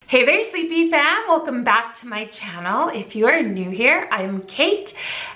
Hey there, Sleepy fam. Welcome back to my channel. If you are new here, I'm Kate,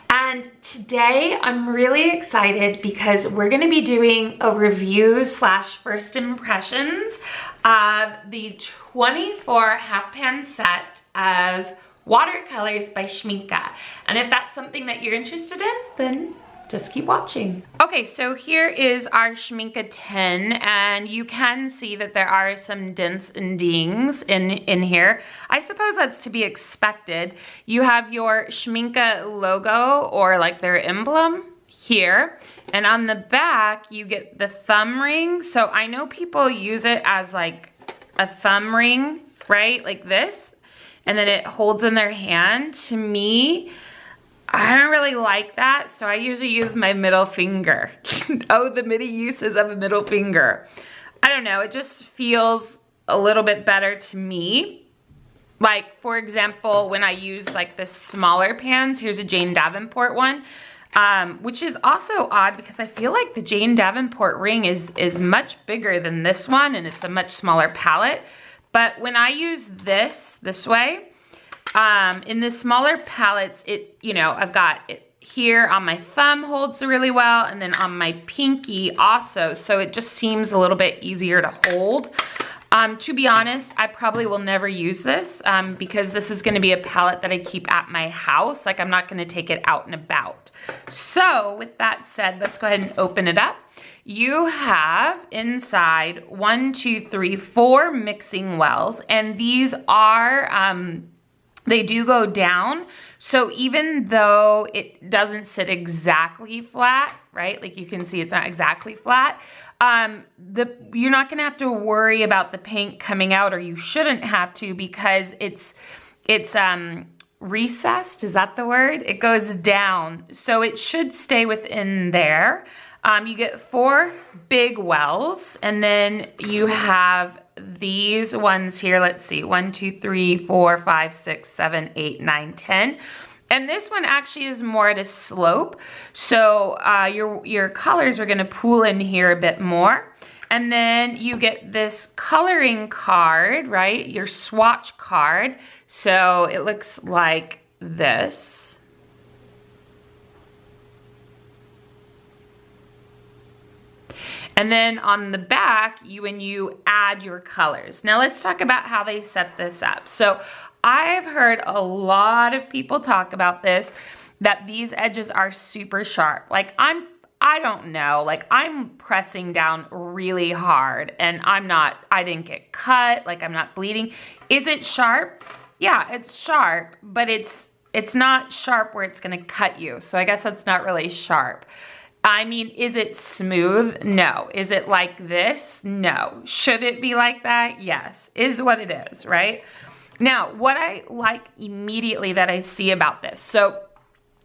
and today I'm really excited because we're gonna be doing a review slash first impressions of the 24 half pan set of watercolors by SCHMINCKE. And if that's something that you're interested in, then just keep watching. Okay, so here is our SCHMINCKE tin, and you can see that there are some dents and dings in here. I suppose that's to be expected. You have your SCHMINCKE logo, or like their emblem here, and on the back you get the thumb ring. So I know people use it as like a thumb ring, right? Like this, and then it holds in their hand. To me, I don't really like that, so I usually use my middle finger. Oh, the many uses of a middle finger. I don't know, it just feels a little bit better to me. Like, for example, when I use like the smaller pans, here's a Jane Davenport one, which is also odd because I feel like the Jane Davenport ring is much bigger than this one, and it's a much smaller palette. But when I use this way, in the smaller palettes, I've got it here on my thumb, holds really well, and then on my pinky also, so it just seems a little bit easier to hold. To be honest, I probably will never use this because this is gonna be a palette that I keep at my house. Like, I'm not gonna take it out and about. So with that said, let's go ahead and open it up. You have inside 4 mixing wells, and these are, they do go down, so even though it doesn't sit exactly flat, right? Like you can see it's not exactly flat, you're not gonna have to worry about the paint coming out, or you shouldn't have to, because it's recessed, is that the word? It goes down, so it should stay within there. You get 4 big wells, and then you have these ones here. Let's see, 1, 2, 3, 4, 5, 6, 7, 8, 9, 10. And this one actually is more at a slope, so your colors are gonna pool in here a bit more. And then you get this coloring card, right? Your swatch card. So it looks like this. And then on the back, when you add your colors. Now let's talk about how they set this up. So I've heard a lot of people talk about this, that these edges are super sharp. Like I don't know, like I'm pressing down really hard, and I didn't get cut, like I'm not bleeding. Is it sharp? Yeah, it's sharp, but it's not sharp where it's gonna cut you. So I guess that's not really sharp. I mean, is it smooth? No. Is it like this? No. Should it be like that? Yes. Is what it is, right? Now, what I like immediately that I see about this. So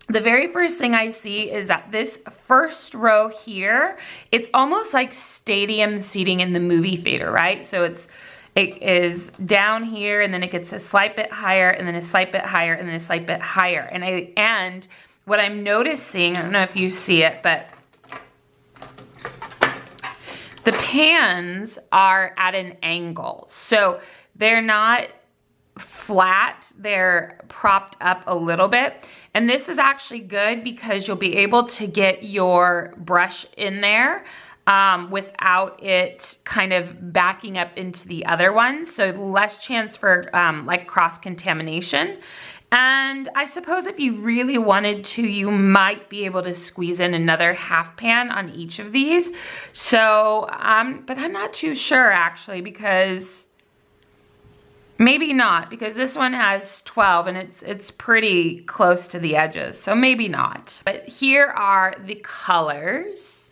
the very first thing I see is that this first row here, it's almost like stadium seating in the movie theater, right? So it is down here, and then it gets a slight bit higher, and then a slight bit higher, and then a slight bit higher. And what I'm noticing, I don't know if you see it, but the pans are at an angle. So they're not flat, they're propped up a little bit. And this is actually good because you'll be able to get your brush in there without it kind of backing up into the other one. So less chance for like cross-contamination. And I suppose if you really wanted to, you might be able to squeeze in another half pan on each of these. So, but I'm not too sure actually, because maybe not, because this one has 12 and it's pretty close to the edges. So maybe not. But here are the colors.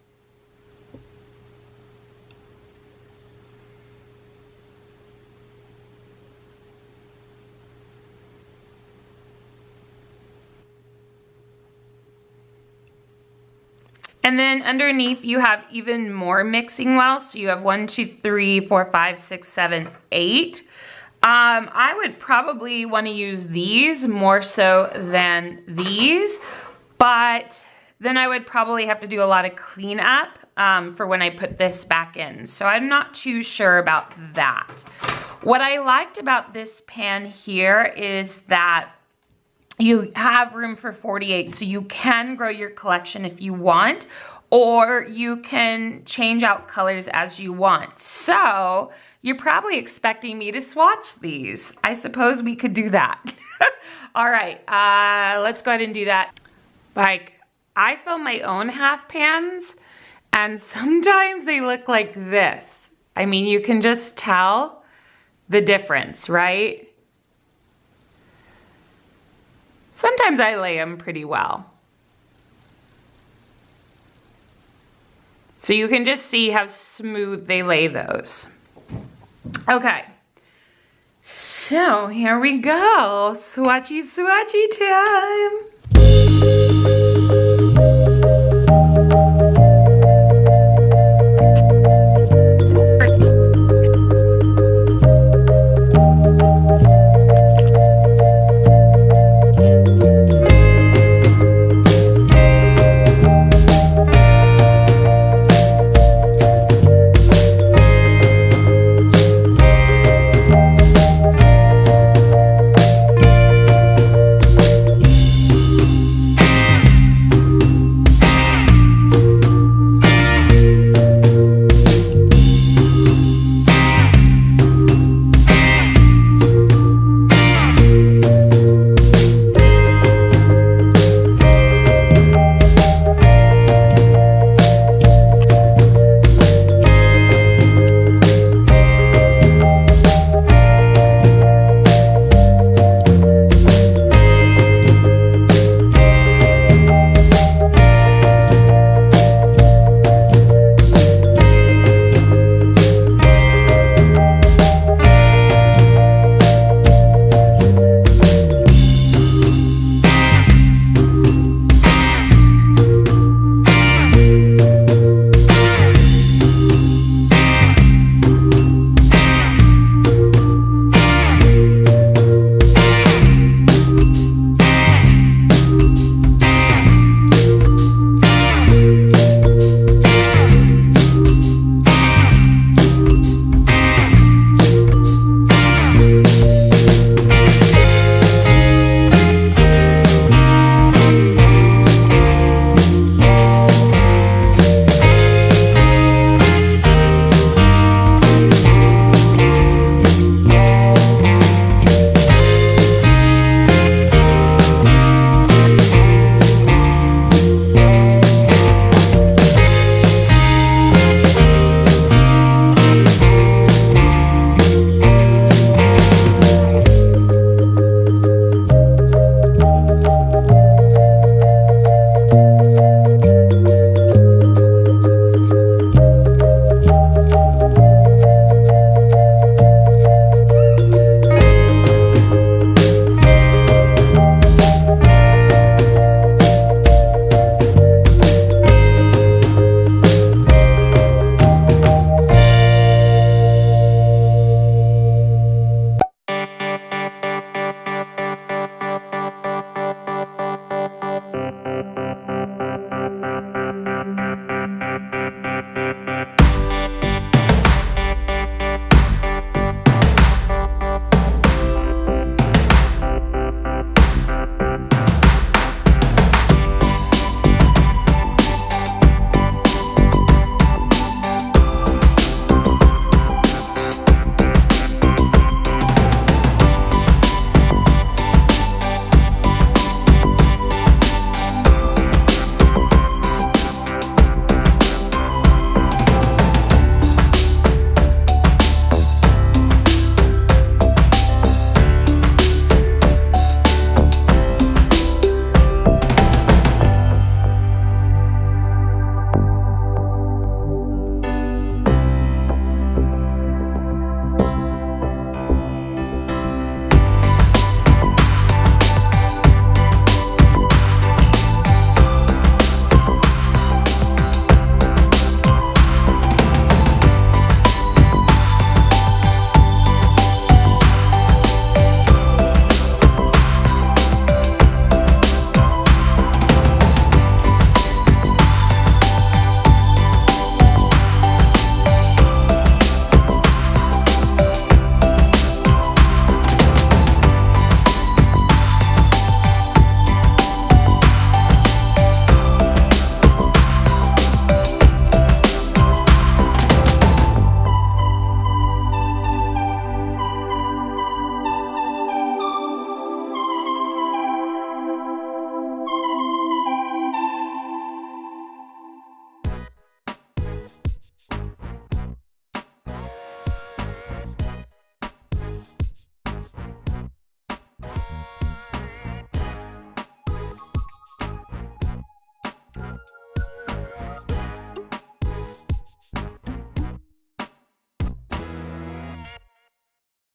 And then underneath you have even more mixing wells. So you have 1, 2, 3, 4, 5, 6, 7, 8. I would probably want to use these more so than these, but then I would probably have to do a lot of cleanup for when I put this back in. So I'm not too sure about that. What I liked about this pan here is that you have room for 48, so you can grow your collection if you want, or you can change out colors as you want. So you're probably expecting me to swatch these. I suppose we could do that. All right, let's go ahead and do that. Like, I film my own half pans, and sometimes they look like this. I mean, you can just tell the difference, right? Sometimes I lay them pretty well. So you can just see how smooth they lay those. Okay, so here we go. Swatchy, swatchy time.